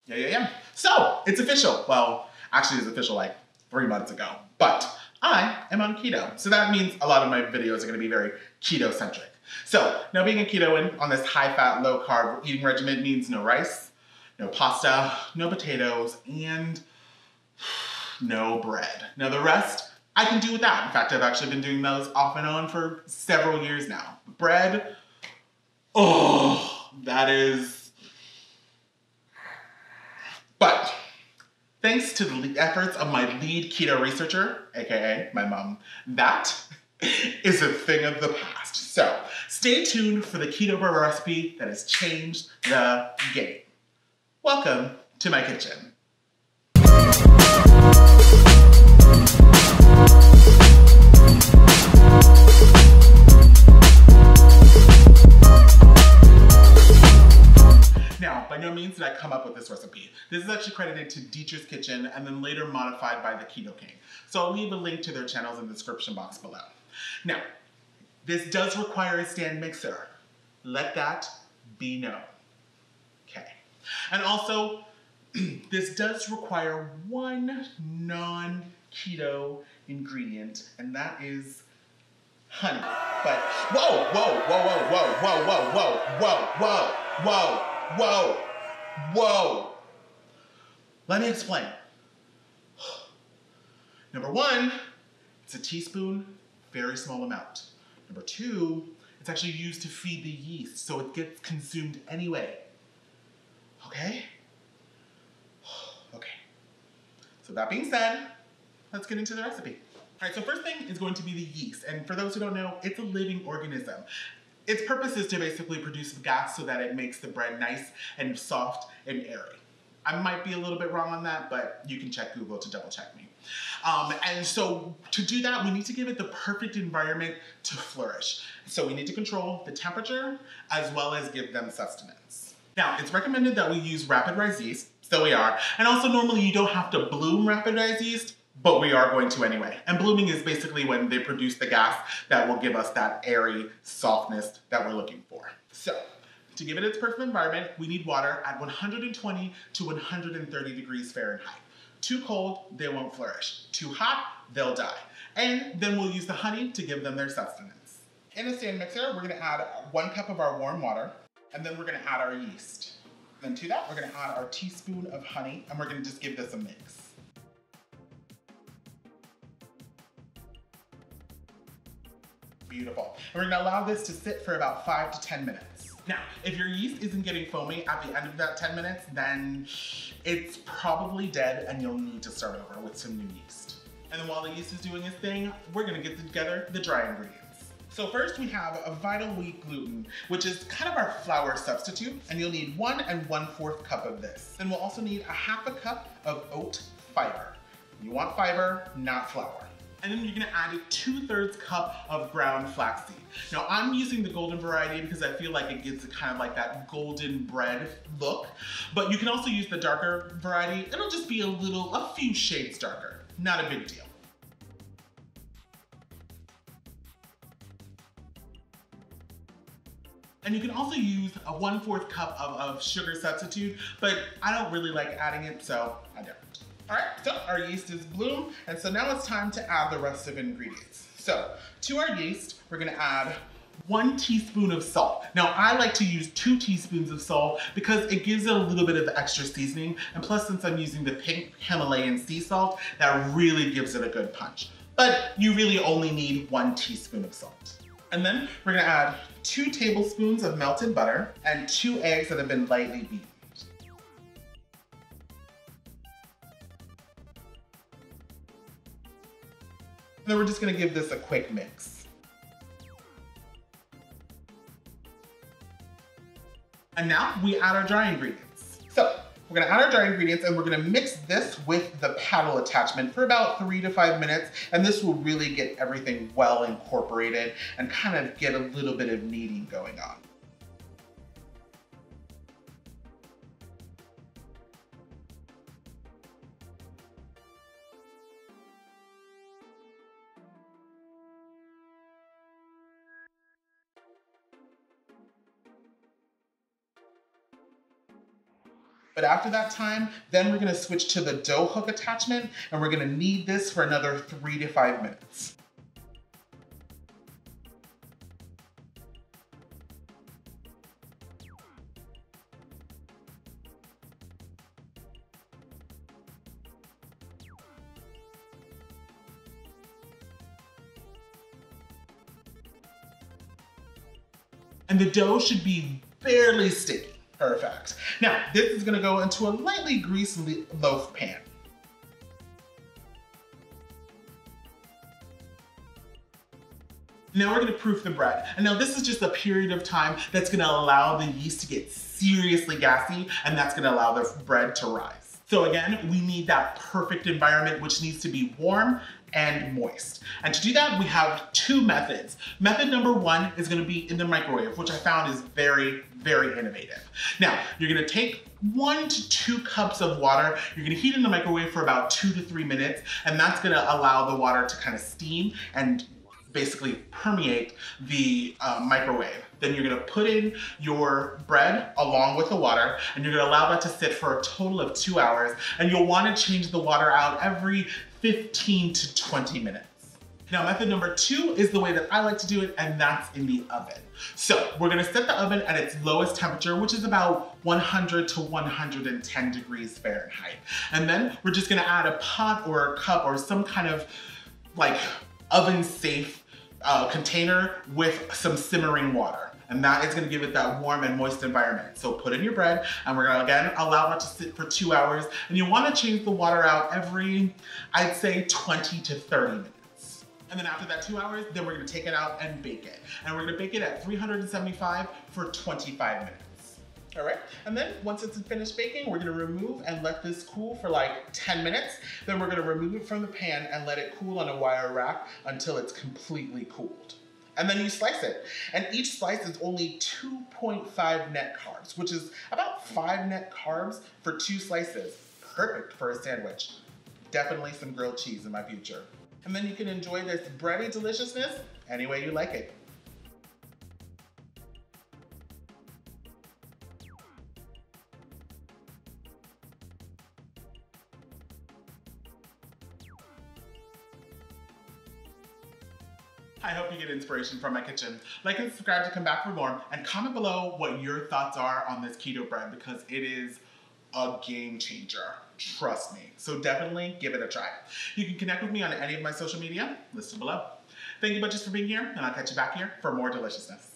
Yeah. So, it's official. Well, actually it's official like 3 months ago, but I am on keto. So that means a lot of my videos are gonna be very keto-centric. So, now being a Ketoian on this high-fat, low-carb eating regimen means no rice, no pasta, no potatoes, and no bread. Now the rest, I can do without. In fact, I've actually been doing those off and on for several years now. Bread, oh, that is... But thanks to the efforts of my lead keto researcher, aka my mom, that is a thing of the past. So stay tuned for the keto bread recipe that has changed the game. Welcome to my kitchen. Now, by no means did I come up with this recipe. This is actually credited to Dietrich's Kitchen and then later modified by the Keto King. So I'll leave a link to their channels in the description box below. Now, this does require a stand mixer. Let that be known. Okay. And also, this does require one non-keto ingredient, and that is honey. But whoa. Let me explain. Number one, it's a teaspoon, very small amount. Number two, it's actually used to feed the yeast, so it gets consumed anyway. Okay? Okay. So that being said, let's get into the recipe. All right, so first thing is going to be the yeast. And for those who don't know, it's a living organism. Its purpose is to basically produce gas so that it makes the bread nice and soft and airy. I might be a little bit wrong on that, but you can check Google to double check me. And so to do that, we need to give it the perfect environment to flourish. So we need to control the temperature as well as give them sustenance. Now, it's recommended that we use rapid rise yeast, so we are. And also normally you don't have to bloom rapid rise yeast, but we are going to anyway. And blooming is basically when they produce the gas that will give us that airy softness that we're looking for. So, to give it its perfect environment, we need water at 120 to 130 degrees Fahrenheit. Too cold, they won't flourish. Too hot, they'll die. And then we'll use the honey to give them their sustenance. In a stand mixer, we're gonna add 1 cup of our warm water, and then we're gonna add our yeast. Then to that, we're gonna add our teaspoon of honey, and we're gonna just give this a mix. Beautiful. And we're gonna allow this to sit for about 5 to 10 minutes. Now, if your yeast isn't getting foamy at the end of that 10 minutes, then it's probably dead and you'll need to start over with some new yeast. And then while the yeast is doing its thing, we're gonna get together the dry ingredients. So first we have a Vital Wheat Gluten, which is kind of our flour substitute, and you'll need 1 1/4 cup of this. Then we'll also need a 1/2 cup of oat fiber. You want fiber, not flour. And then you're gonna add a 2/3 cup of ground flaxseed. Now I'm using the golden variety because I feel like it gives it kind of like that golden bread look, but you can also use the darker variety. It'll just be a few shades darker, not a big deal. And you can also use a 1/4 cup of sugar substitute, but I don't really like adding it, so I don't. All right, so our yeast is bloom, and so now it's time to add the rest of the ingredients. So to our yeast, we're gonna add 1 teaspoon of salt. Now I like to use 2 teaspoons of salt because it gives it a little bit of extra seasoning, and plus since I'm using the pink Himalayan sea salt, that really gives it a good punch. But you really only need 1 teaspoon of salt. And then we're gonna add 2 tablespoons of melted butter and 2 eggs that have been lightly beaten. And then we're just gonna give this a quick mix. And now we add our dry ingredients. So we're gonna add our dry ingredients and we're gonna mix this with the paddle attachment for about 3 to 5 minutes. And this will really get everything well incorporated and kind of get a little bit of kneading going on. But after that time, then we're gonna switch to the dough hook attachment, and we're gonna knead this for another 3 to 5 minutes. And the dough should be barely sticky. Perfect. Now, this is gonna go into a lightly greased loaf pan. Now we're gonna proof the bread. And now this is just a period of time that's gonna allow the yeast to get seriously gassy, and that's gonna allow the bread to rise. So again, we need that perfect environment, which needs to be warm and moist. And to do that, we have 2 methods. Method number 1 is gonna be in the microwave, which I found is very, very innovative. Now, you're gonna take 1 to 2 cups of water, you're gonna heat in the microwave for about 2 to 3 minutes, and that's gonna allow the water to kind of steam and basically permeate the microwave. Then you're gonna put in your bread along with the water, and you're gonna allow that to sit for a total of 2 hours, and you'll wanna change the water out every 15 to 20 minutes. Now, method number 2 is the way that I like to do it, and that's in the oven. So we're gonna set the oven at its lowest temperature, which is about 100 to 110 degrees Fahrenheit. And then we're just gonna add a pot or a cup or some kind of like oven-safe container with some simmering water. And that is gonna give it that warm and moist environment. So put in your bread, and we're gonna again allow that to sit for 2 hours. And you wanna change the water out every, I'd say 20 to 30 minutes. And then after that 2 hours, then we're gonna take it out and bake it. And we're gonna bake it at 375 for 25 minutes. All right, and then once it's finished baking, we're gonna remove and let this cool for like 10 minutes. Then we're gonna remove it from the pan and let it cool on a wire rack until it's completely cooled. And then you slice it. And each slice is only 2.5 net carbs, which is about 5 net carbs for 2 slices. Perfect for a sandwich. Definitely some grilled cheese in my future. And then you can enjoy this bready deliciousness any way you like it. I hope you get inspiration from my kitchen. Like and subscribe to come back for more, and comment below what your thoughts are on this keto bread, because it is a game changer. Trust me. So definitely give it a try. You can connect with me on any of my social media listed below. Thank you bunches for being here, and I'll catch you back here for more deliciousness.